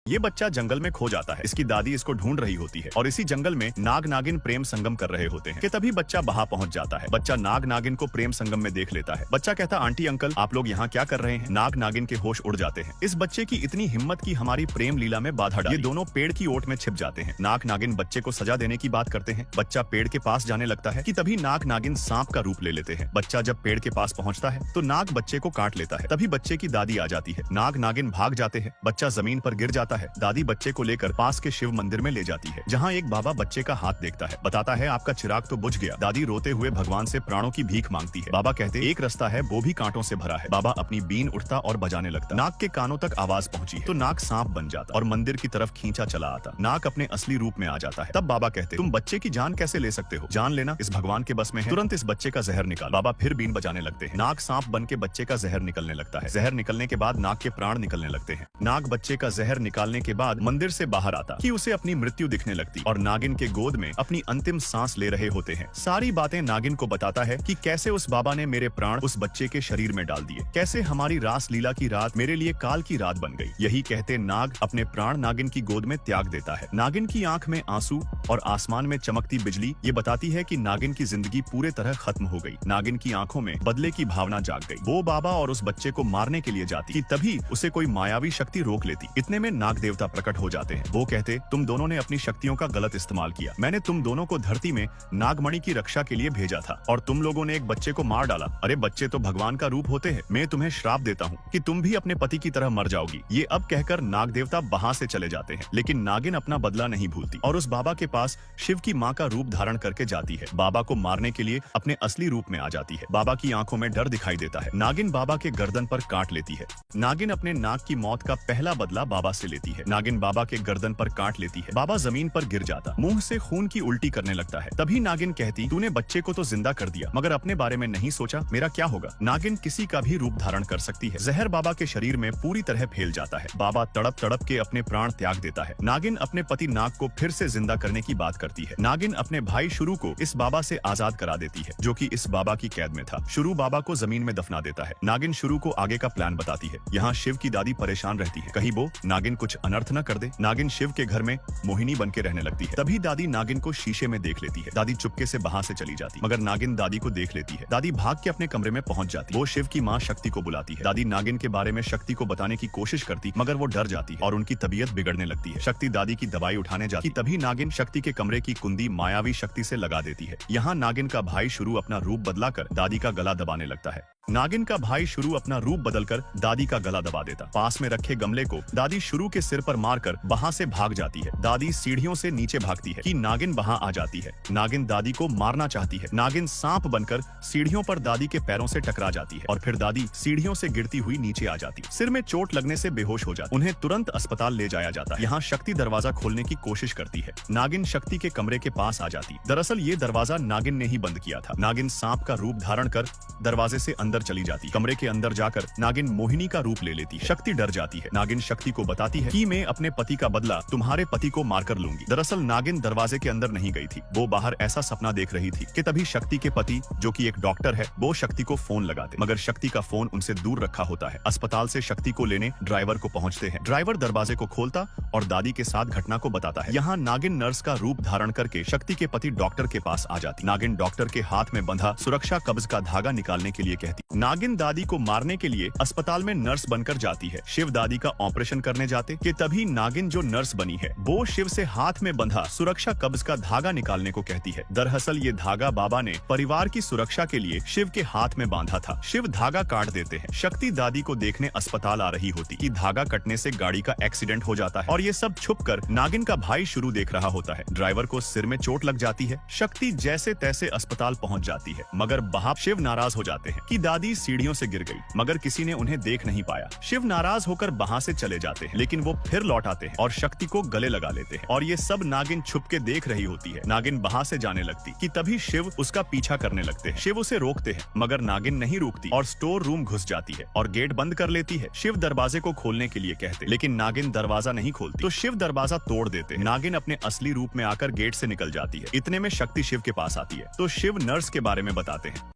ये बच्चा जंगल में खो जाता है। इसकी दादी इसको ढूंढ रही होती है और इसी जंगल में नाग नागिन प्रेम संगम कर रहे होते हैं कि तभी बच्चा वहां पहुंच जाता है। बच्चा नाग नागिन को प्रेम संगम में देख लेता है। बच्चा कहता, आंटी अंकल आप लोग यहाँ क्या कर रहे हैं? नाग नागिन के होश उड़ जाते हैं। इस बच्चे की इतनी हिम्मत की हमारी प्रेम लीला में बाधा डाली। ये दोनों पेड़ की ओट में छिप जाते हैं। नाग नागिन बच्चे को सजा देने की बात करते हैं। बच्चा पेड़ के पास जाने लगता है कि तभी नाग नागिन सांप का रूप ले लेते हैं। बच्चा जब पेड़ के पास पहुंचता है तो नाग बच्चे को काट लेता है। तभी बच्चे की दादी आ जाती है। नाग नागिन भाग जाते हैं। बच्चा जमीन पर गिर जाता है। दादी बच्चे को लेकर पास के शिव मंदिर में ले जाती है, जहाँ एक बाबा बच्चे का हाथ देखता है। बताता है, आपका चिराग तो बुझ गया। दादी रोते हुए भगवान से प्राणों की भीख मांगती है। बाबा कहते, एक रास्ता है, वो भी कांटों से भरा है। बाबा अपनी बीन उठता और बजाने लगता। नाग के कानों तक आवाज पहुंची तो नाग सांप बन जाता और मंदिर की तरफ खींचा चला आता। नाग अपने असली रूप में आ जाता है। तब बाबा कहते, तुम बच्चे की जान कैसे ले सकते हो? जान लेना इस भगवान के बस में है। तुरंत इस बच्चे का जहर निकाल। बाबा फिर बीन बजाने लगते हैं। नाग सांप बन के बच्चे का जहर निकलने लगता है। जहर निकलने के बाद नाग के प्राण निकलने लगते हैं। नाग बच्चे का जहर निकालने के बाद मंदिर से बाहर आता कि उसे अपनी मृत्यु दिखने लगती और नागिन के गोद में अपनी अंतिम सांस ले रहे होते हैं। सारी बातें नागिन को बताता है कि कैसे उस बाबा ने मेरे प्राण उस बच्चे के शरीर में डाल दिए, कैसे हमारी रास लीला की रात मेरे लिए काल की रात बन गई। यही कहते नाग अपने प्राण नागिन की गोद में त्याग देता है। नागिन की आंख में आंसू और आसमान में चमकती बिजली ये बताती है कि नागिन की जिंदगी पूरे तरह खत्म हो गई। नागिन की आंखों में बदले की भावना जाग गई। वो बाबा और उस बच्चे को मारने के लिए जाती कि तभी उसे कोई मायावी शक्ति रोक लेती। इतने में नाग देवता प्रकट हो जाते हैं। वो कहते, तुम दोनों ने अपनी शक्तियों का गलत इस्तेमाल किया। मैंने तुम दोनों को धरती में नागमणि की रक्षा के लिए भेजा था और तुम लोगों ने एक बच्चे को मार डाला। अरे बच्चे तो भगवान का रूप होते हैं। मैं तुम्हें श्राप देता हूँ कि तुम भी अपने पति की तरह मर जाओगी। ये अब कहकर नाग देवता वहां से चले जाते हैं, लेकिन नागिन अपना बदला नहीं भूलती और उस बाबा के पास शिव की माँ का रूप धारण करके जाती है। बाबा को मारने के लिए अपने असली रूप में आ जाती है। बाबा की आंखों में डर दिखाई देता है। नागिन बाबा के गर्दन पर काट लेती है। नागिन अपने नाग की मौत का पहला बदला बाबा से लेती है। नागिन बाबा के गर्दन पर काट लेती है। बाबा जमीन पर गिर जाता, मुंह से खून की उल्टी करने लगता है। तभी नागिन कहती, तूने बच्चे को तो जिंदा कर दिया मगर अपने बारे में नहीं सोचा, मेरा क्या होगा? नागिन किसी का भी रूप धारण कर सकती है। जहर बाबा के शरीर में पूरी तरह फैल जाता है। बाबा तड़प तड़प के अपने प्राण त्याग देता है। नागिन अपने पति नाग को फिर से जिंदा करने की बात करती है। नागिन अपने भाई शुरू को इस बाबा से आजाद करा देती है, जो कि इस बाबा की कैद में था। शुरू बाबा को जमीन में दफना देता है। नागिन शुरू को आगे का प्लान बताती है। यहाँ शिव की दादी परेशान रहती है, कहीं वो नागिन कुछ अनर्थ न कर दे। नागिन शिव के घर में मोहिनी बन के रहने लगती है। तभी दादी नागिन को शीशे में देख लेती है। दादी चुपके से वहां से चली जाती, मगर नागिन दादी को देख लेती है। दादी भाग के अपने कमरे में पहुंच जाती। वो शिव की माँ शक्ति को बुलाती है। दादी नागिन के बारे में शक्ति को बताने की कोशिश करती, मगर वो डर जाती है और उनकी तबीयत बिगड़ने लगती है। शक्ति दादी की दवाई उठाने जाती, तभी नागिन शक्ति के कमरे की कुंडी मायावी शक्ति से लगा देती है। यहाँ नागिन का भाई शुरू अपना रूप बदलाकर दादी का गला दबाने लगता है। नागिन का भाई शुरू अपना रूप बदलकर दादी का गला दबा देता। पास में रखे गमले को दादी शुरू के सिर पर मारकर वहां से भाग जाती है। दादी सीढ़ियों से नीचे भागती है कि नागिन वहां आ जाती है। नागिन दादी को मारना चाहती है। नागिन सांप बनकर सीढ़ियों पर दादी के पैरों से टकरा जाती है और फिर दादी सीढ़ियों से गिरती हुई नीचे आ जाती। सिर में चोट लगने से बेहोश हो जाती। उन्हें तुरंत अस्पताल ले जाया जाता है। यहाँ शक्ति दरवाजा खोलने की कोशिश करती है। नागिन शक्ति के कमरे के पास आ जाती। दरअसल ये दरवाजा नागिन ने ही बंद किया था। नागिन सांप का रूप धारण कर दरवाजे से अंदर चली जाती। कमरे के अंदर जाकर नागिन मोहिनी का रूप ले लेती। शक्ति डर जाती है। नागिन शक्ति को बताती है कि मैं अपने पति का बदला तुम्हारे पति को मारकर लूंगी। दरअसल नागिन दरवाजे के अंदर नहीं गई थी। वो बाहर ऐसा सपना देख रही थी कि तभी शक्ति के पति, जो कि एक डॉक्टर है, वो शक्ति को फोन लगाते, मगर शक्ति का फोन उनसे दूर रखा होता है। अस्पताल से शक्ति को लेने ड्राइवर को पहुंचते हैं। ड्राइवर दरवाजे को खोलता और दादी के साथ घटना को बताता है। यहाँ नागिन नर्स का रूप धारण करके शक्ति के पति डॉक्टर के पास आ जाती। नागिन डॉक्टर के हाथ में बंधा सुरक्षा कब्ज का धागा निकालने के लिए कहती। नागिन दादी को मारने के लिए अस्पताल में नर्स बनकर जाती है। शिव दादी का ऑपरेशन करने जाते कि तभी नागिन जो नर्स बनी है वो शिव से हाथ में बंधा सुरक्षा कब्ज का धागा निकालने को कहती है। दरअसल ये धागा बाबा ने परिवार की सुरक्षा के लिए शिव के हाथ में बांधा था। शिव धागा काट देते हैं। शक्ति दादी को देखने अस्पताल आ रही होती कि धागा कटने से गाड़ी का एक्सीडेंट हो जाता है और ये सब छुपकर नागिन का भाई शुरू देख रहा होता है। ड्राइवर को सिर में चोट लग जाती है। शक्ति जैसे तैसे अस्पताल पहुंच जाती है, मगर वहां शिव नाराज हो जाते हैं कि दादी सीढ़ियों से गिर गई, मगर किसी ने उन्हें देख नहीं पाया। शिव नाराज होकर वहां से चले जाते हैं, लेकिन वो फिर लौट आते हैं और शक्ति को गले लगा लेते हैं और ये सब नागिन छुप के देख रही होती है। नागिन वहां से जाने लगती कि तभी शिव उसका पीछा करने लगते हैं। शिव उसे रोकते हैं, मगर नागिन नहीं रुकती और स्टोर रूम घुस जाती है और गेट बंद कर लेती है। शिव दरवाजे को खोलने के लिए कहते, लेकिन नागिन दरवाजा नहीं खोलती, तो शिव दरवाजा तोड़ देते। नागिन अपने असली रूप में आकर गेट से निकल जाती है। इतने में शक्ति शिव के पास आती है, तो शिव नर्स के बारे में बताते हैं।